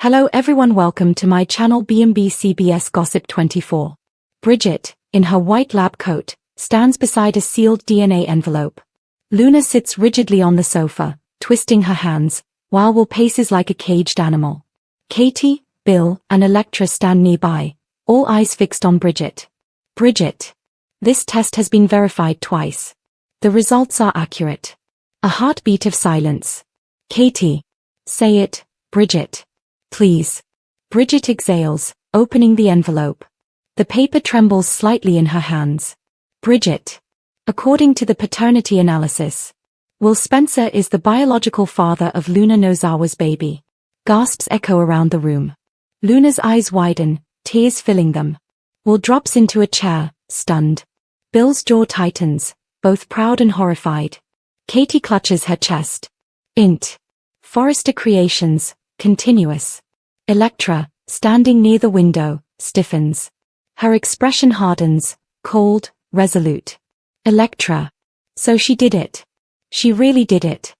Hello everyone, welcome to my channel BMBCBS Gossip 24. Bridget, in her white lab coat, stands beside a sealed DNA envelope. Luna sits rigidly on the sofa, twisting her hands, while Will paces like a caged animal. Katie, Bill, and Electra stand nearby, all eyes fixed on Bridget. Bridget. This test has been verified twice. The results are accurate. A heartbeat of silence. Katie. Say it, Bridget. Please. Bridget exhales, opening the envelope. The paper trembles slightly in her hands. Bridget. According to the paternity analysis, Will Spencer is the biological father of Luna Nozawa's baby. Gasps echo around the room. Luna's eyes widen, tears filling them. Will drops into a chair, stunned. Bill's jaw tightens, both proud and horrified. Katie clutches her chest. Int. Forrester Creations, continuous. Electra, standing near the window, stiffens. Her expression hardens, cold, resolute. Electra. So she did it. She really did it.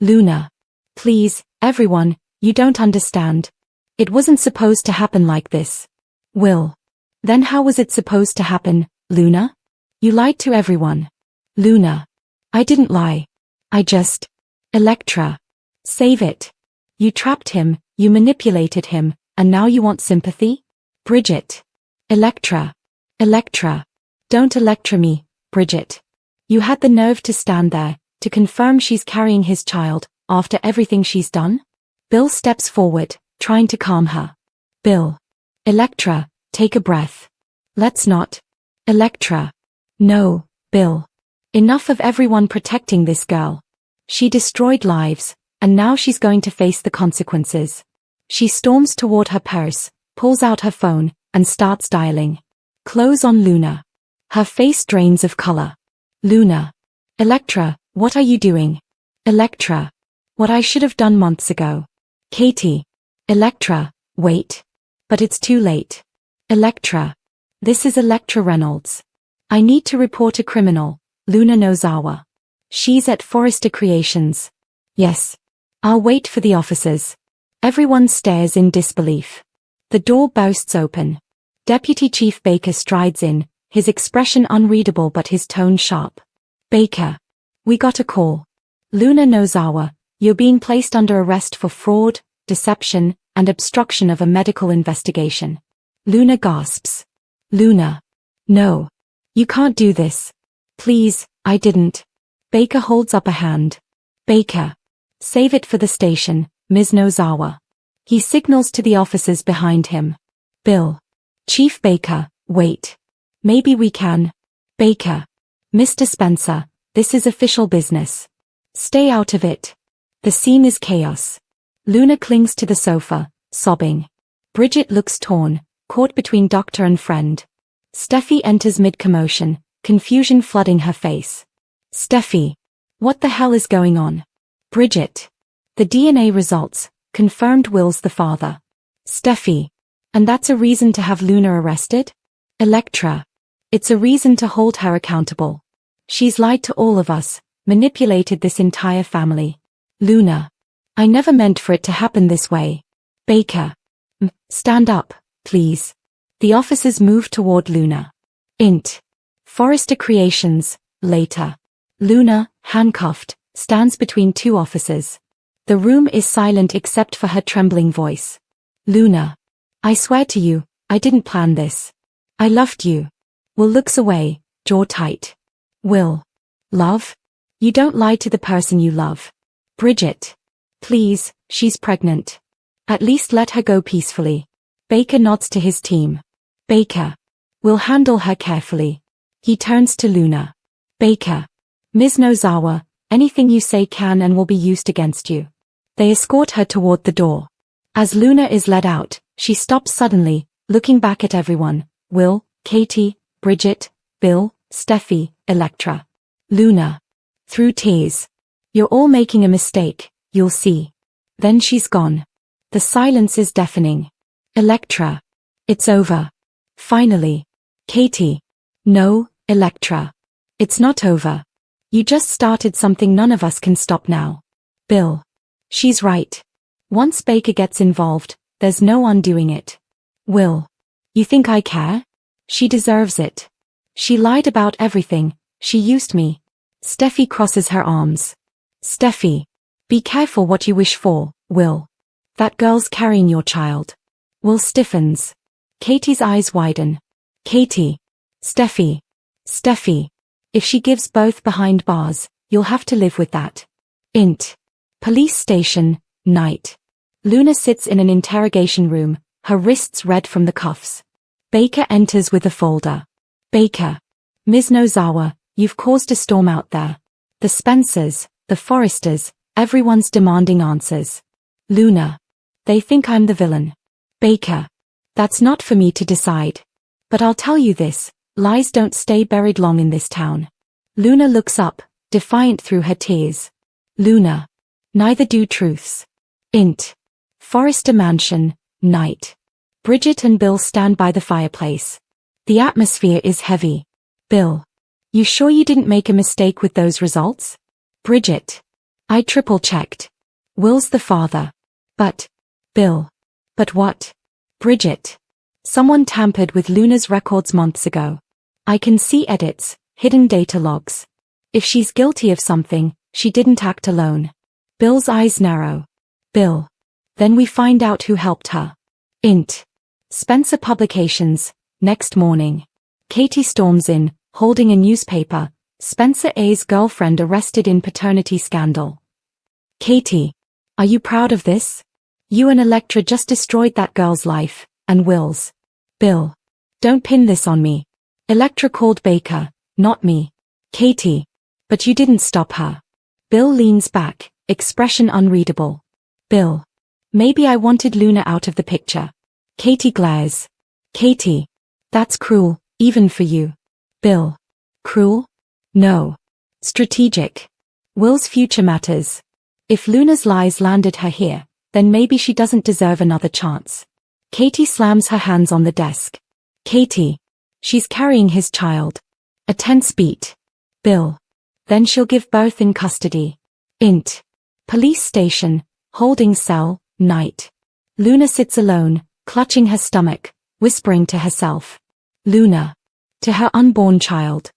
Luna. Please, everyone, you don't understand. It wasn't supposed to happen like this. Will. Then how was it supposed to happen, Luna? You lied to everyone. Luna. I didn't lie. I just. Electra. Save it. You trapped him, you manipulated him, and now you want sympathy? Bridget. Electra. Electra. Don't Electra me, Bridget. You had the nerve to stand there, to confirm she's carrying his child, after everything she's done? Bill steps forward, trying to calm her. Bill. Electra, take a breath. Let's not. Electra. No, Bill. Enough of everyone protecting this girl. She destroyed lives, and now she's going to face the consequences. She storms toward her purse, pulls out her phone, and starts dialing. Close on Luna. Her face drains of color. Luna. Electra, what are you doing? Electra. What I should have done months ago. Katie. Electra, wait. But it's too late. Electra. This is Electra Reynolds. I need to report a criminal, Luna Nozawa. She's at Forrester Creations. Yes. I'll wait for the officers. Everyone stares in disbelief. The door bursts open. Deputy Chief Baker strides in, his expression unreadable but his tone sharp. Baker. We got a call. Luna Nozawa, you're being placed under arrest for fraud, deception, and obstruction of a medical investigation. Luna gasps. Luna. No. You can't do this. Please, I didn't. Baker holds up a hand. Baker. Save it for the station, Ms. Nozawa. He signals to the officers behind him. Bill. Chief Baker, wait. Maybe we can. Baker. Mr. Spencer, this is official business. Stay out of it. The scene is chaos. Luna clings to the sofa, sobbing. Bridget looks torn, caught between doctor and friend. Steffi enters mid-commotion, confusion flooding her face. Steffi. What the hell is going on? Bridget. The DNA results, confirmed Will's the father. Steffi. And that's a reason to have Luna arrested? Electra. It's a reason to hold her accountable. She's lied to all of us, manipulated this entire family. Luna. I never meant for it to happen this way. Baker. Stand up, please. The officers move toward Luna. Int. Forrester Creations, later. Luna, handcuffed, stands between two officers. The room is silent except for her trembling voice. Luna. I swear to you, I didn't plan this. I loved you. Will looks away, jaw tight. Will. Love? You don't lie to the person you love. Bridget. Please, she's pregnant. At least let her go peacefully. Baker nods to his team. Baker. We'll handle her carefully. He turns to Luna. Baker. Ms. Nozawa, anything you say can and will be used against you. They escort her toward the door. As Luna is led out, she stops suddenly, looking back at everyone. Will, Katie, Bridget, Bill, Steffi, Electra. Luna. Through tears. You're all making a mistake, you'll see. Then she's gone. The silence is deafening. Electra. It's over. Finally. Katie. No, Electra. It's not over. You just started something none of us can stop now. Bill. She's right. Once Baker gets involved, there's no undoing it. Will. You think I care? She deserves it. She lied about everything, she used me. Steffi crosses her arms. Steffi. Be careful what you wish for, Will. That girl's carrying your child. Will stiffens. Katie's eyes widen. Katie. Steffi. Steffi. If she gives both behind bars, you'll have to live with that. Int. Police station, night. Luna sits in an interrogation room, her wrists red from the cuffs. Baker enters with a folder. Baker. Ms. Nozawa, you've caused a storm out there. The Spencers, the Forresters, everyone's demanding answers. Luna. They think I'm the villain. Baker. That's not for me to decide. But I'll tell you this, lies don't stay buried long in this town. Luna looks up, defiant through her tears. Luna. Neither do truths. Int. Forrester Mansion, night. Bridget and Bill stand by the fireplace. The atmosphere is heavy. Bill. You sure you didn't make a mistake with those results? Bridget. I triple-checked. Will's the father. But. Bill. But what? Bridget. Someone tampered with Luna's records months ago. I can see edits, hidden data logs. If she's guilty of something, she didn't act alone. Bill's eyes narrow. Bill. Then we find out who helped her. Int. Spencer Publications, next morning. Katie storms in, holding a newspaper. Spencer A's girlfriend arrested in paternity scandal. Katie. Are you proud of this? You and Electra just destroyed that girl's life, and Will's. Bill. Don't pin this on me. Electra called Baker, not me. Katie. But you didn't stop her. Bill leans back, expression unreadable. Bill. Maybe I wanted Luna out of the picture. Katie glares. Katie. That's cruel, even for you. Bill. Cruel? No. Strategic. Will's future matters. If Luna's lies landed her here, then maybe she doesn't deserve another chance. Katie slams her hands on the desk. Katie. She's carrying his child. A tense beat. Bill. Then she'll give birth in custody. Int. Police station, holding cell, night. Luna sits alone, clutching her stomach, whispering to herself. Luna. To her unborn child.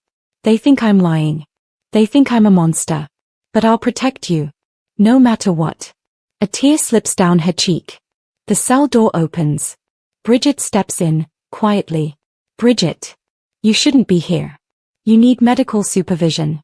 They think I'm lying. They think I'm a monster. But I'll protect you. No matter what. A tear slips down her cheek. The cell door opens. Bridget steps in, quietly. Bridget. You shouldn't be here. You need medical supervision.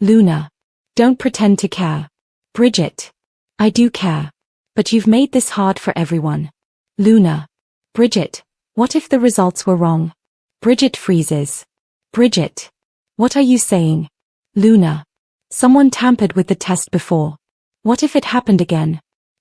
Luna. Don't pretend to care. Bridget. I do care. But you've made this hard for everyone. Luna. Bridget. What if the results were wrong? Bridget freezes. Bridget. What are you saying? Luna. Someone tampered with the test before. What if it happened again?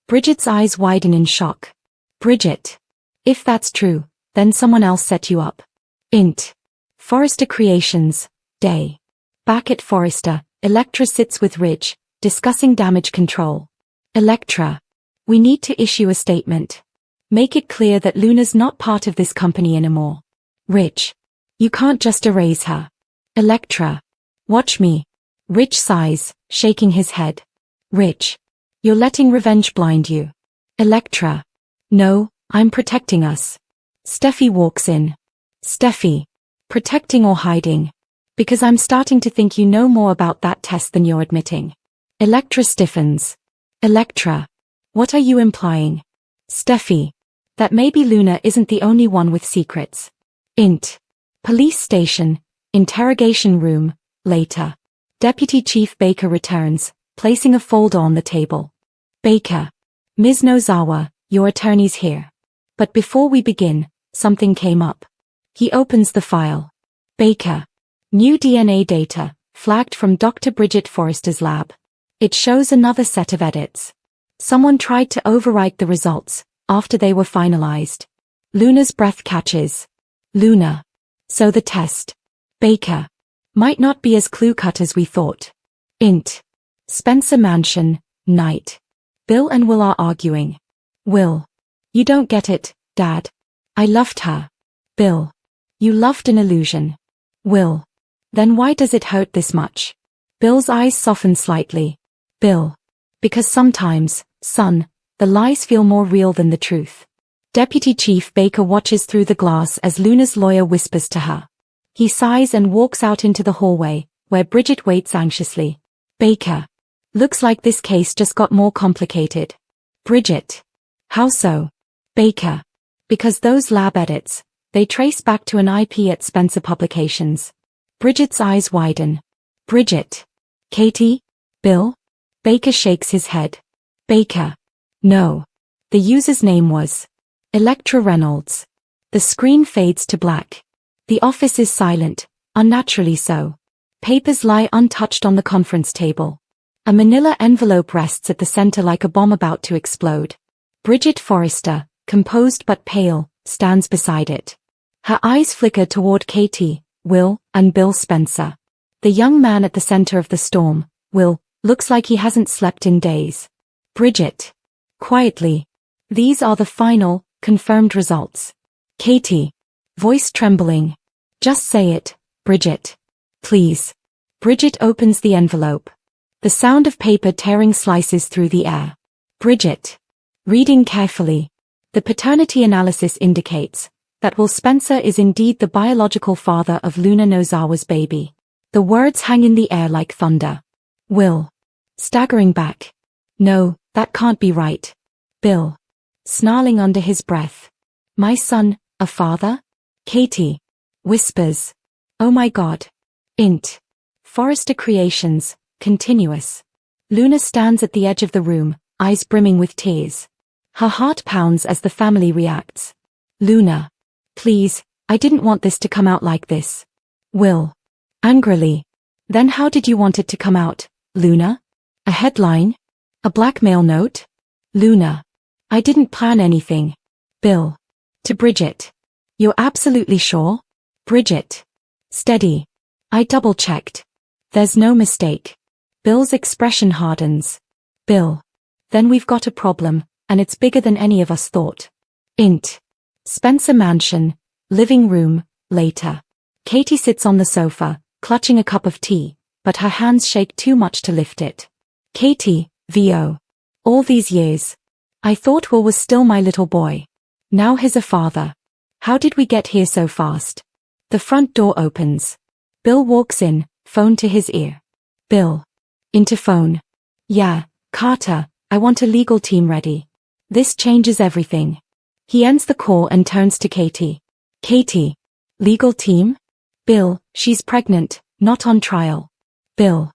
Bridget's eyes widen in shock. Bridget. If that's true, then someone else set you up. Int. Forrester Creations, day. Back at Forrester, Electra sits with Ridge, discussing damage control. Electra. We need to issue a statement. Make it clear that Luna's not part of this company anymore. Ridge. You can't just erase her. Electra. Watch me. Ridge sighs, shaking his head. Ridge. You're letting revenge blind you. Electra. No, I'm protecting us. Steffi walks in. Steffi. Protecting or hiding? Because I'm starting to think you know more about that test than you're admitting. Electra stiffens. Electra. What are you implying? Steffi. That maybe Luna isn't the only one with secrets. Int. Police station, interrogation room, later. Deputy Chief Baker returns, placing a folder on the table. Baker. Ms. Nozawa, your attorney's here. But before we begin, something came up. He opens the file. Baker. New DNA data, flagged from Dr. Bridget Forrester's lab. It shows another set of edits. Someone tried to overwrite the results, after they were finalized. Luna's breath catches. Luna. So the test. Baker. Might not be as clue-cut as we thought. Int. Spencer Mansion, night. Bill and Will are arguing. Will. You don't get it, Dad. I loved her. Bill. You loved an illusion. Will. Then why does it hurt this much? Bill's eyes soften slightly. Bill. Because sometimes, son, the lies feel more real than the truth. Deputy Chief Baker watches through the glass as Luna's lawyer whispers to her. He sighs and walks out into the hallway, where Bridget waits anxiously. Baker. Looks like this case just got more complicated. Bridget. How so? Baker. Because those lab edits, they trace back to an IP at Spencer Publications. Bridget's eyes widen. Bridget. Katie? Bill? Baker shakes his head. Baker. No. The user's name was Electra Reynolds. The screen fades to black. The office is silent, unnaturally so. Papers lie untouched on the conference table. A manila envelope rests at the center like a bomb about to explode. Bridget Forrester, composed but pale, stands beside it. Her eyes flicker toward Katie, Will, and Bill Spencer. The young man at the center of the storm, Will, looks like he hasn't slept in days. Bridget. Quietly. These are the final, confirmed results. Katie. Voice trembling. Just say it, Bridget. Please. Bridget opens the envelope. The sound of paper tearing slices through the air. Bridget. Reading carefully. The paternity analysis indicates that Will Spencer is indeed the biological father of Luna Nozawa's baby. The words hang in the air like thunder. Will. Staggering back. No, that can't be right. Bill. Snarling under his breath. My son, a father? Katie. Whispers. Oh my God. Int. Forrester Creations, continuous. Luna stands at the edge of the room, eyes brimming with tears. Her heart pounds as the family reacts. Luna. Please, I didn't want this to come out like this. Will. Angrily. Then how did you want it to come out, Luna? A headline? A blackmail note? Luna. I didn't plan anything. Bill. To Bridget. You're absolutely sure? Bridget. Steady. I double-checked. There's no mistake. Bill's expression hardens. Bill. Then we've got a problem, and it's bigger than any of us thought. Int. Spencer Mansion, living room, later. Katie sits on the sofa, clutching a cup of tea, but her hands shake too much to lift it. Katie, VO. All these years. I thought Will was still my little boy. Now he's a father. How did we get here so fast? The front door opens. Bill walks in, phone to his ear. Bill. Interphone. Yeah, Carter, I want a legal team ready. This changes everything. He ends the call and turns to Katie. Katie. Legal team? Bill, she's pregnant, not on trial. Bill.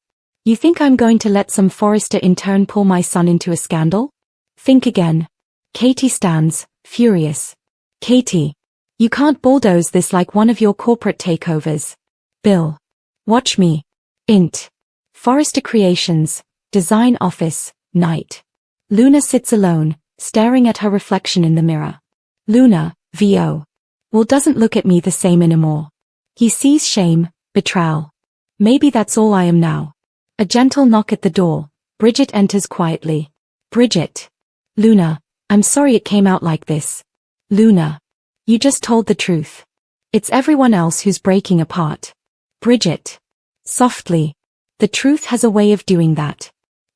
You think I'm going to let some Forrester intern pull my son into a scandal? Think again. Katie stands, furious. Katie. You can't bulldoze this like one of your corporate takeovers. Bill. Watch me. Int. Forrester Creations, Design Office, Night. Luna sits alone, staring at her reflection in the mirror. Luna, VO. Will doesn't look at me the same anymore. He sees shame, betrayal. Maybe that's all I am now. A gentle knock at the door. Bridget enters quietly. Bridget. Luna, I'm sorry it came out like this. Luna. You just told the truth. It's everyone else who's breaking apart. Bridget. Softly. The truth has a way of doing that.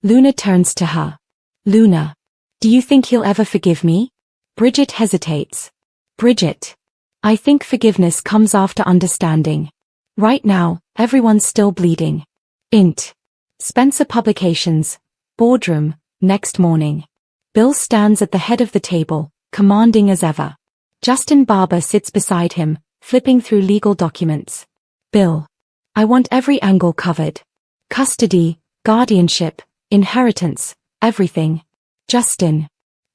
Luna turns to her. Luna. Do you think he'll ever forgive me? Bridget hesitates. Bridget. I think forgiveness comes after understanding. Right now, everyone's still bleeding. Int. Spencer Publications, boardroom, next morning. Bill stands at the head of the table, commanding as ever. Justin Barber sits beside him, flipping through legal documents. Bill. I want every angle covered. Custody, guardianship, inheritance, everything. Justin.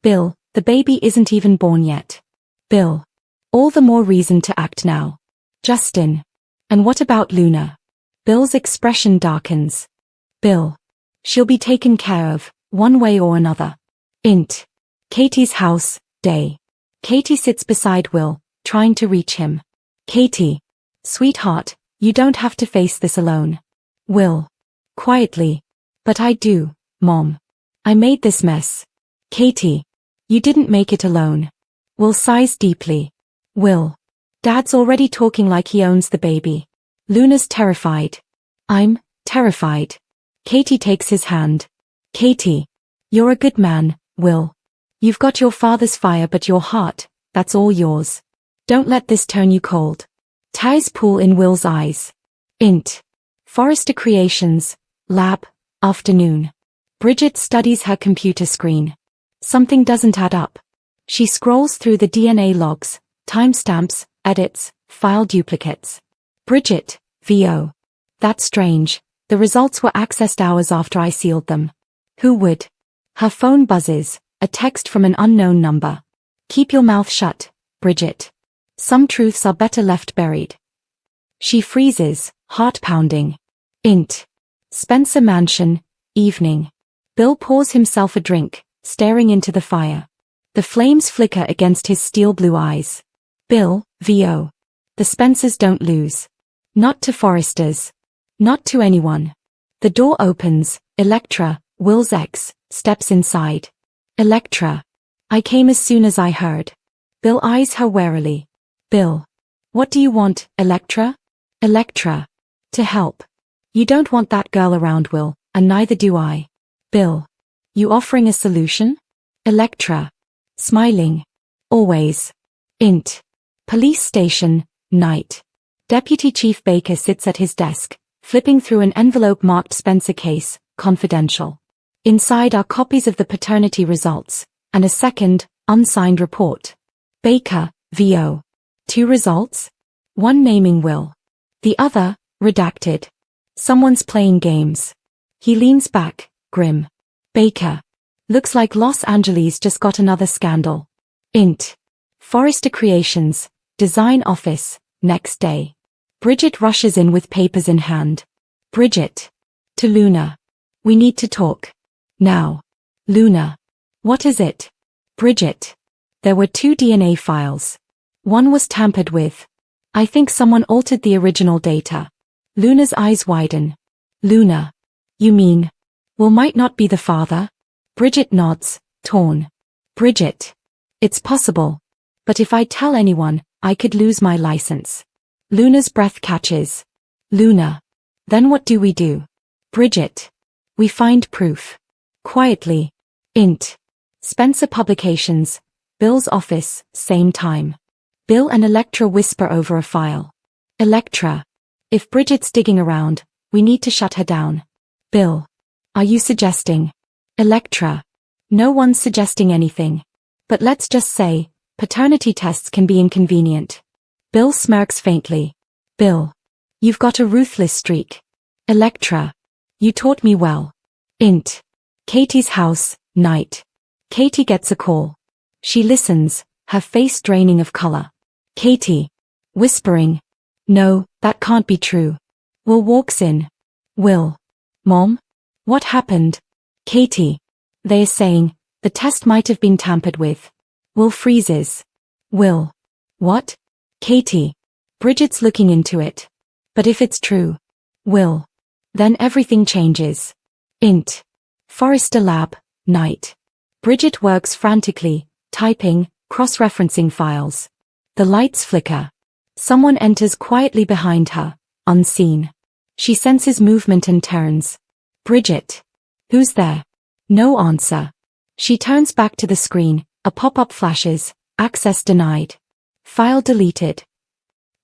Bill, the baby isn't even born yet. Bill. All the more reason to act now. Justin. And what about Luna? Bill's expression darkens. Bill. She'll be taken care of, one way or another. Int. Katie's house, day. Katie sits beside Will, trying to reach him. Katie. Sweetheart, you don't have to face this alone. Will. Quietly. But I do, Mom. I made this mess. Katie. You didn't make it alone. Will sighs deeply. Will. Dad's already talking like he owns the baby. Luna's terrified. I'm terrified. Katie takes his hand. Katie. You're a good man, Will. You've got your father's fire but your heart, that's all yours. Don't let this turn you cold. Ties pool in Will's eyes. Int. Forrester Creations, Lab, afternoon. Bridget studies her computer screen. Something doesn't add up. She scrolls through the DNA logs, timestamps, edits, file duplicates. Bridget, VO. That's strange. The results were accessed hours after I sealed them. Who would? Her phone buzzes, a text from an unknown number. Keep your mouth shut, Bridget. Some truths are better left buried. She freezes, heart pounding. Int. Spencer Mansion, evening. Bill pours himself a drink, staring into the fire. The flames flicker against his steel blue eyes. Bill, VO. The Spencers don't lose. Not to Forresters. Not to anyone. The door opens, Electra, Will's ex, steps inside. Electra. I came as soon as I heard. Bill eyes her warily. Bill. What do you want, Electra? Electra. To help. You don't want that girl around, Will, and neither do I. Bill. You offering a solution? Electra. Smiling. Always. Int. Police station, night. Deputy Chief Baker sits at his desk, flipping through an envelope marked Spencer Case, confidential. Inside are copies of the paternity results, and a second, unsigned report. Baker, VO. 2 results? One naming Will. The other, redacted. Someone's playing games. He leans back, grim. Baker. Looks like Los Angeles just got another scandal. Int. Forrester Creations, Design Office, next day. Bridget rushes in with papers in hand. Bridget. To Luna. We need to talk. Now. Luna. What is it? Bridget. There were 2 DNA files. One was tampered with. I think someone altered the original data. Luna's eyes widen. Luna. You mean? Will might not be the father? Bridget nods, torn. Bridget. It's possible. But if I tell anyone, I could lose my license. Luna's breath catches. Luna. Then what do we do? Bridget. We find proof. Quietly. Int. Spencer Publications. Bill's office, same time. Bill and Electra whisper over a file. Electra. If Bridget's digging around, we need to shut her down. Bill. Are you suggesting? Electra. No one's suggesting anything. But let's just say, paternity tests can be inconvenient. Bill smirks faintly. Bill. You've got a ruthless streak. Electra. You taught me well. Int. Katie's house, night. Katie gets a call. She listens, her face draining of color. Katie. Whispering. No, that can't be true. Will walks in. Will. Mom? What happened? Katie. They're saying, the test might have been tampered with. Will freezes. Will. What? Katie. Bridget's looking into it. But if it's true. Will. Then everything changes. Int. Forrester Lab, night. Bridget works frantically, typing, cross-referencing files. The lights flicker. Someone enters quietly behind her, unseen. She senses movement and turns. Bridget. Who's there? No answer. She turns back to the screen, a pop-up flashes, access denied. File deleted.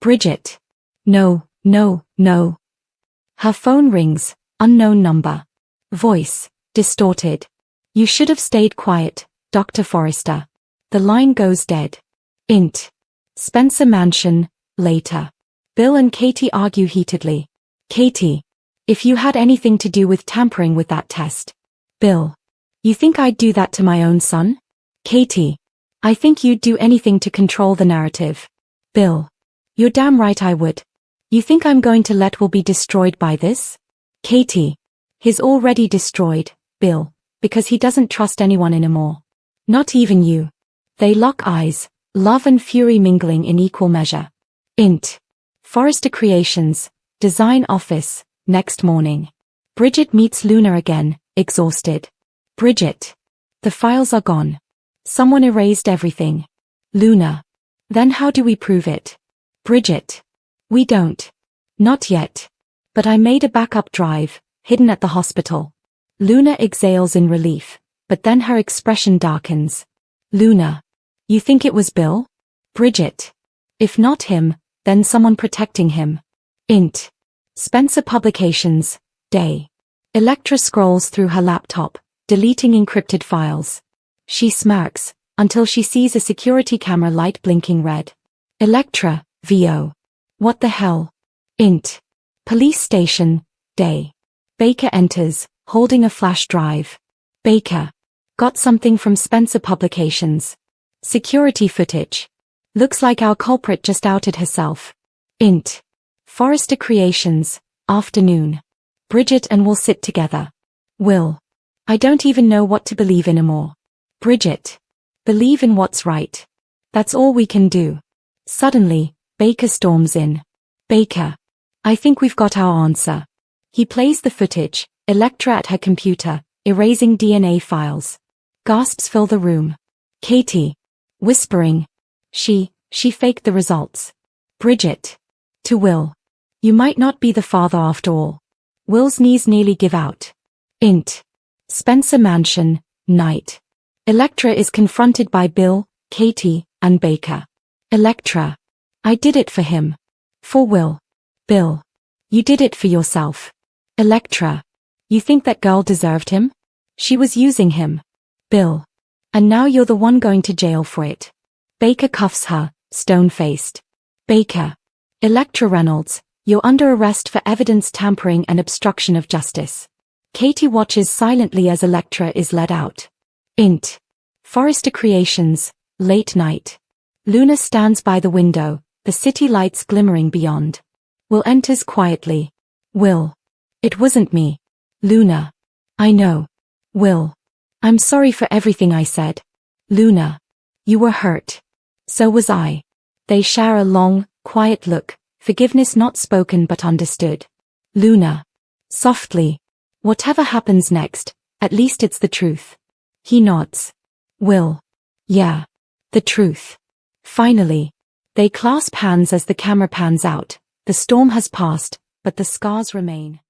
Bridget. No, no, no. Her phone rings, unknown number. Voice, distorted. You should have stayed quiet, Dr. Forrester. The line goes dead. Int. Spencer Mansion, later. Bill and Katie argue heatedly. Katie. If you had anything to do with tampering with that test. Bill. You think I'd do that to my own son? Katie. I think you'd do anything to control the narrative. Bill. You're damn right I would. You think I'm going to let Will be destroyed by this? Katie. He's already destroyed, Bill, because he doesn't trust anyone anymore. Not even you. They lock eyes, love and fury mingling in equal measure. Int. Forrester Creations, Design Office, next morning. Bridget meets Luna again, exhausted. Bridget. The files are gone. Someone erased everything. Luna. Then how do we prove it? Bridget. We don't. Not yet. But I made a backup drive, hidden at the hospital. Luna exhales in relief, but then her expression darkens. Luna. You think it was Bill? Bridget. If not him, then someone protecting him. Int. Spencer Publications, Day. Electra scrolls through her laptop, deleting encrypted files. She smirks, until she sees a security camera light blinking red. Electra, VO. What the hell? Int. Police Station, Day. Baker enters, holding a flash drive. Baker. Got something from Spencer Publications. Security footage. Looks like our culprit just outed herself. Int. Forrester Creations, afternoon. Bridget and Will sit together. Will. I don't even know what to believe anymore. Bridget. Believe in what's right. That's all we can do. Suddenly, Baker storms in. Baker. I think we've got our answer. He plays the footage, Electra at her computer, erasing DNA files. Gasps fill the room. Katie. Whispering. She faked the results. Bridget. To Will. You might not be the father after all. Will's knees nearly give out. Int. Spencer Mansion, night. Electra is confronted by Bill, Katie, and Baker. Electra. I did it for him. For Will. Bill. You did it for yourself. Electra. You think that girl deserved him? She was using him. Bill. And now you're the one going to jail for it. Baker cuffs her, stone-faced. Baker. Electra Reynolds, you're under arrest for evidence tampering and obstruction of justice. Katie watches silently as Electra is led out. Int. Forrester Creations, late night. Luna stands by the window, the city lights glimmering beyond. Will enters quietly. Will. It wasn't me. Luna. I know. Will. I'm sorry for everything I said. Luna. You were hurt. So was I. They share a long, quiet look, forgiveness not spoken but understood. Luna. Softly. Whatever happens next, at least it's the truth. He nods. Will. Yeah. The truth. Finally. They clasp hands as the camera pans out. The storm has passed, but the scars remain.